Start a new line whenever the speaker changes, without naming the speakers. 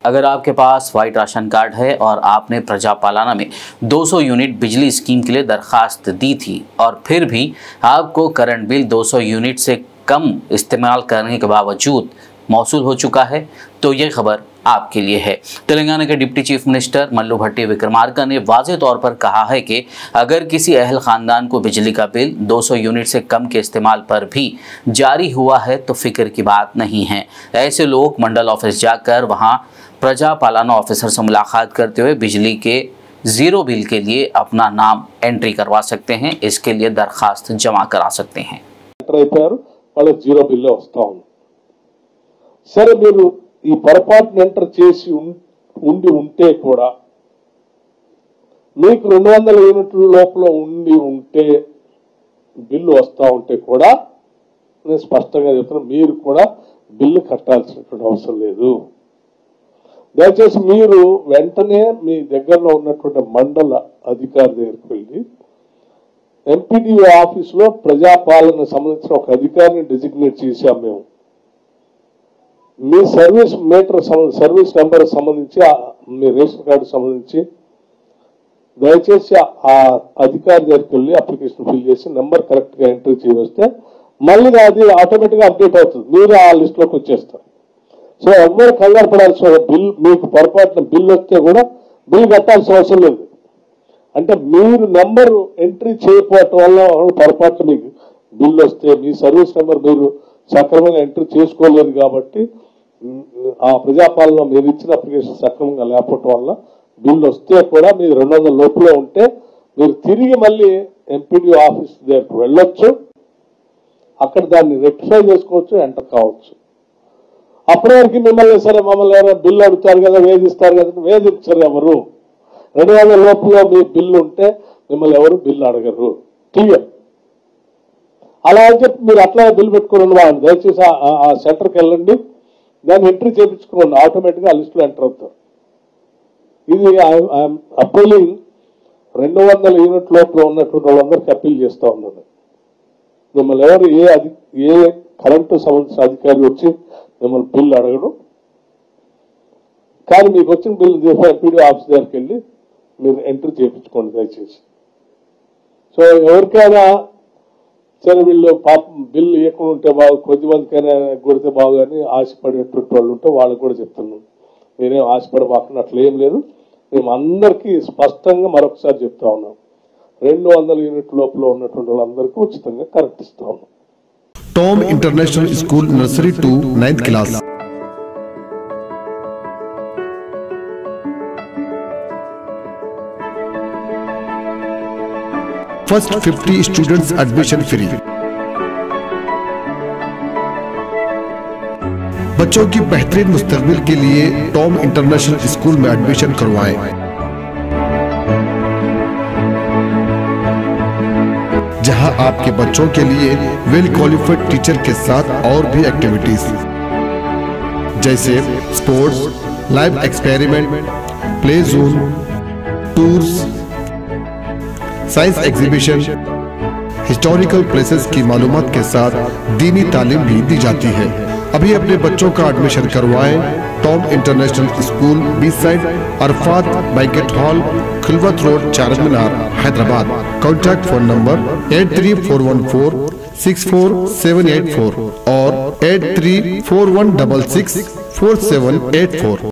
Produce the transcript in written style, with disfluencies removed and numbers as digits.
अगर आपके पास white ration card है और आपने प्रजा पालाना में 200 यूनिट बिजली स्कीम के लिए दरखास्त दी थी और फिर भी आपको करंट बिल 200 यूनिट से कम इस्तेमाल करने के बावजूद मौसूल हो चुका है, तो ये खबर आपके लिए है। तेलंगाना के डिप्टी चीफ मिनिस्टर मल्लू भट्टी विक्रमार्का ने वाज़ेह तौर पर कहा है कि अगर किसी अहल ख़ानदान को बिजली का बिल 200 यूनिट से कम के इस्तेमाल पर भी जारी हुआ है तो फिक्र की बात नहीं है। ऐसे लोग मंडल ऑफिस जाकर वहां प्रजा पालाना ऑफिसर से मुलाकात करते हुए बिजली के ज़ीरो बिल के लिए अपना नाम एंट्री करवा सकते हैं। इसके लिए दरखास्त जमा करा सकते हैं।
जीरो बिल సరే మీరు ఈ పొరపాటును ఎంటర్ చేసి ఉంటే కూడా మీకు 200 యూనిట్ల లోపల ఉంటే బిల్లు వస్తూ ఉంటే కూడా నేను స్పష్టంగా చెప్తున్నా, మీరు కూడా బిల్లు కట్టాల్సినటువంటి అవసరం లేదు। దయచేసి మీరు వెంటనే మీ దగ్గరలో ఉన్నటువంటి మండల అధికారి దగ్గరికి వెళ్ళి ఎంపీడీఓ ఆఫీసులో ప్రజాపాలన సంబంధించిన ఒక అధికారిని డిజిగ్నేట్ చేశాం మేము। మీ సర్వీస్ మీటర్ సర్వీస్ నెంబర్ సంబంధించి మీ రేషన్ కార్డు సంబంధించి దయచేసి ఆ అధికారి దగ్గరికి వెళ్ళి అప్లికేషన్ ఫిల్ చేసి నెంబర్ కరెక్ట్ గా ఎంట్రీ చేస్తే మళ్ళీ అది ఆటోమేటిక్ గా అప్డేట్ అవుతుంది, మీరు ఆ లిస్ట్ లోకి వచ్చేస్తారు। సో ఎవరు కంగారు పడాల్సిన బిల్, మీకు పొరపాటున బిల్ వస్తే కూడా బిల్ కట్టాల్సిన అవసరం లేదు। అంటే మీరు నెంబర్ ఎంట్రీ చేయకపోవటం వల్ల పొరపాటున మీకు బిల్ వస్తే మీ సర్వీస్ నెంబర్ మీరు సక్రమంగా ఎంట్రీ చేసుకోలేదు కాబట్టి ఆ ప్రజాపాలన మీరు ఇచ్చిన అప్లికేషన్ సక్రమంగా లేకపోవటం వల్ల బిల్లు వస్తే కూడా మీరు 200 లోపల ఉంటే మీరు తిరిగి మళ్ళీ ఎంపీడీఓ ఆఫీస్ దగ్గరికి వెళ్ళొచ్చు, అక్కడ దాన్ని రెక్టిఫై చేసుకోవచ్చు, ఎంటర్ కావచ్చు। అప్పటి వరకు మిమ్మల్ని సరే మమ్మల్ని ఎవరైనా బిల్లు అడుగుతారు కదా, వేధిస్తారు కదా, వేధించరు ఎవరు। 200 లోపల మీ బిల్లు ఉంటే మిమ్మల్ని ఎవరు బిల్లు అడగరు, క్లియర్। అలా అని చెప్పి మీరు అట్లా బిల్లు పెట్టుకుని వాళ్ళు దయచేసి ఆ సెంటర్కి వెళ్ళండి, దాన్ని ఎంట్రీ చేయించుకోండి, ఆటోమేటిక్గా ఆ లిస్టులో ఎంటర్ అవుతారు। ఇది అప్పీలింగ్ 200 యూనిట్ లోపల ఉన్నటువంటి వాళ్ళందరికీ అప్పీల్ చేస్తూ ఉన్నాను। మిమ్మల్ని ఎవరు ఏ కరెంటు సంబంధించిన అధికారి వచ్చి మిమ్మల్ని బిల్లు అడగడం, కానీ మీకు వచ్చిన బిల్లు ఎంపీడీ ఆఫీస్ దగ్గరికి వెళ్ళి మీరు ఎంట్రీ చేయించుకోండి దయచేసి। సో ఎవరికైనా సరే వీళ్ళు పాపం బిల్లు ఇవ్వకుండా ఉంటే బాగు, కొద్దిమందికైనా కొడితే బాగు అని ఆశపడేటువంటి వాళ్ళు ఉంటే వాళ్ళకి కూడా చెప్తున్నాం, మీరేం ఆశపడబాకుండా అట్లా ఏం లేదు। మేము అందరికీ స్పష్టంగా మరొకసారి చెప్తా ఉన్నాం, 200 యూనిట్ లోపల ఉన్నటువంటి వాళ్ళందరికీ ఉచితంగా కరెంట్ ఇస్తా ఉన్నాం।
Tom international school nursery to 9th class. First 50 students admission free. बच्चों की बेहतरीन मुस्तकबिल के लिए टॉम इंटरनेशनल स्कूल में एडमिशन करवाएं। जहां आपके बच्चों के लिए वेल क्वालिफाइड टीचर के साथ और भी एक्टिविटीज जैसे sports, live experiment, play zone, tours, science exhibition, historical places की मालूमात के साथ दीनी तालीम भी दी जाती है। अभी अपने बच्चों का एडमिशन करवाएं। Tom international school beside Arafat banquet hall, Khilwat road, Charminar, Hyderabad. Contact phone number 8341464784 और 8341664784।